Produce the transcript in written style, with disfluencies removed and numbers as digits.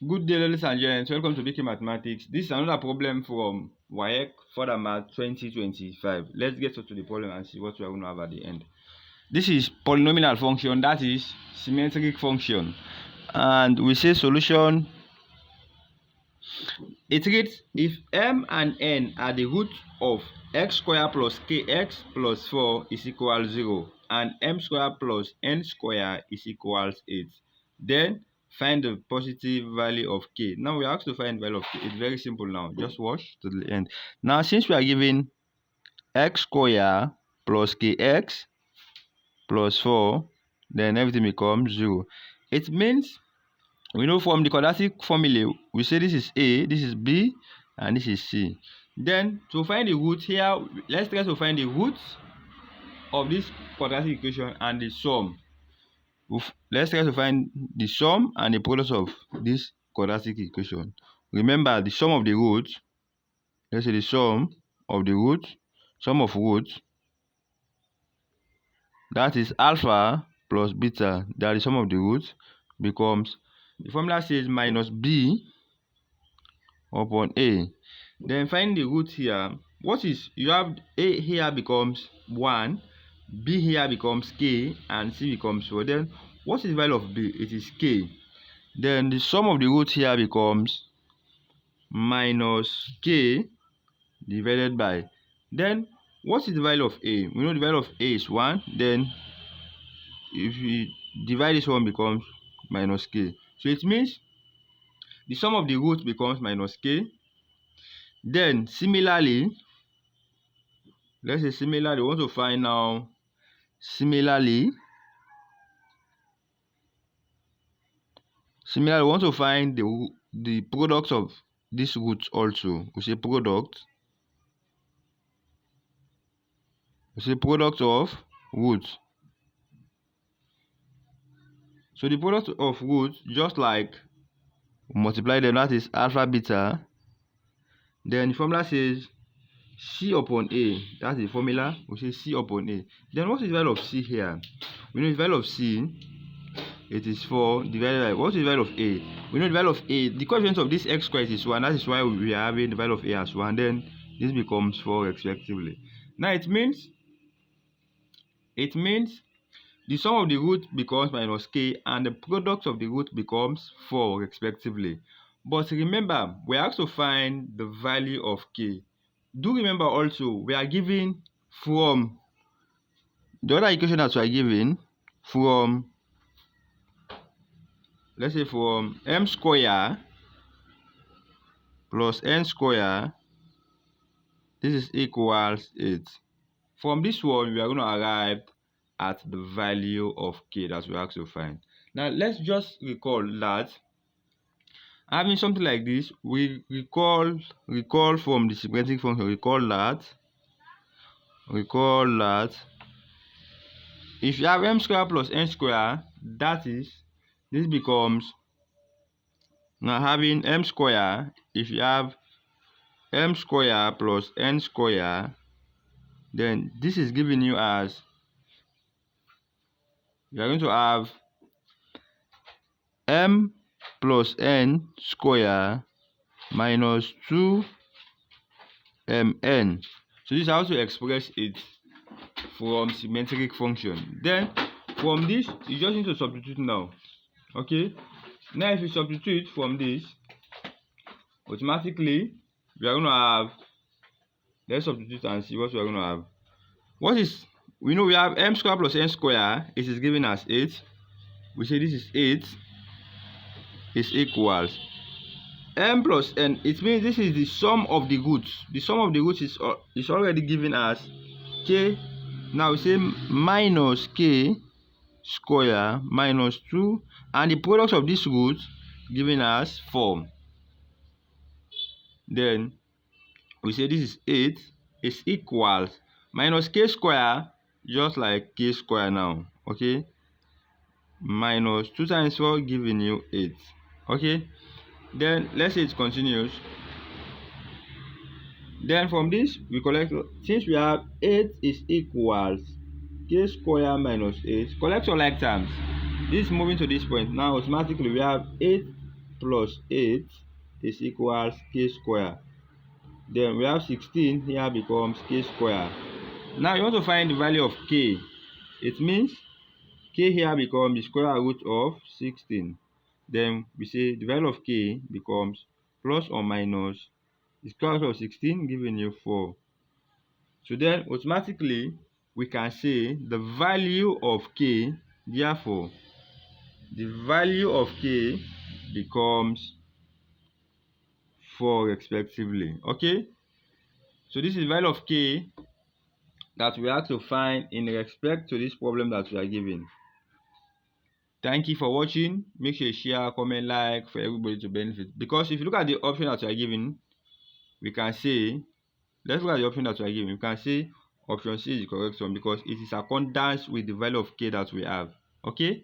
Good day, ladies and gents. Welcome to BK Mathematics. This is another problem from WAEC Further Math 2025. Let's get to the problem and see what we are going to have at the end. This is polynomial function, that is symmetric function. And we say solution. It reads, if m and n are the root of x squared plus kx plus 4 is equal 0 and m squared plus n squared is equals 8, then find the positive value of k. Now we are asked to find the value of k. It's very simple now. Just watch to the end. Now since we are given x squared plus kx plus 4, then everything becomes 0. It means we know from the quadratic formula, we say this is A, this is B, and this is C. Then to find the root here, let's try to find the root of this quadratic equation and the sum. Let's try to find the sum and the product of this quadratic equation. Remember the sum of the roots. Let's say the sum of the root, sum of roots, that is alpha plus beta, that is sum of the roots, becomes, the formula says minus b upon a. Then find the root here. What is, you have a here becomes 1, b here becomes k, and c becomes 4. Then what is the value of b? It is k. Then the sum of the root here becomes minus k divided by. Then what is the value of a? We know the value of a is 1. Then if we divide this one, becomes minus k. So it means the sum of the root becomes minus k. Then similarly, let's say similarly, we want to find now, similarly we want to find the product of this root also. We say product of root. So the product of root, just like multiply them, that is alpha beta. Then the formula says c upon a, that's the formula. We say c upon a. Then what is the value of c here? We know the value of c, it is 4 divided by, what is the value of a? We know the value of a, the coefficient of this x squared is 1. That is why we are having the value of a as 1. Then this becomes 4 respectively. Now it means the sum of the root becomes minus k and the product of the root becomes 4 respectively. But remember, we are asked to find the value of k. Do remember also, we are given from the other equation that we are given from, let's say from m squared plus n squared, this is equals 8. From this one, we are going to arrive at the value of k that we are asked to find. Now let's just recall that having something like this, we recall from the symmetric function, recall that if you have m squared plus n squared, that is, this becomes, now having m squared, if you have m squared plus n squared, then this is giving you as, you are going to have m plus n square minus 2mn. So this is how to express it from symmetric function. Then from this, you just need to substitute now. Okay, now if you substitute from this, automatically we are going to have, let's substitute and see what we are going to have. What is, we know we have m squared plus n squared, it is given as 8. We say this is 8 is equals m plus n. It means this is the sum of the roots. The sum of the roots is already given as k. Now we say minus k square minus 2, and the product of this root given as 4. Then we say this is 8 is equals minus k square, just like k square now. Okay, minus 2 times 4 giving you 8. Okay, then let's say it continues. Then from this we collect, since we have 8 is equals k square minus 8, collect your like terms. This moving to this point, now automatically we have 8 plus 8 is equals k square. Then we have 16 here becomes k square. Now you want to find the value of k. It means k here becomes the square root of 16. Then we say the value of k becomes plus or minus the square root of 16 giving you 4. So then automatically we can say the value of k, therefore the value of k becomes 4 respectively. Okay, so this is the value of k that we have to find in respect to this problem that we are given. Thank you for watching. Make sure you share, comment, like for everybody to benefit. Because if you look at the option that we are given, we can say, let's look at the option that we are given. We can say option C is the correct one because it is accordance with the value of k that we have. Okay,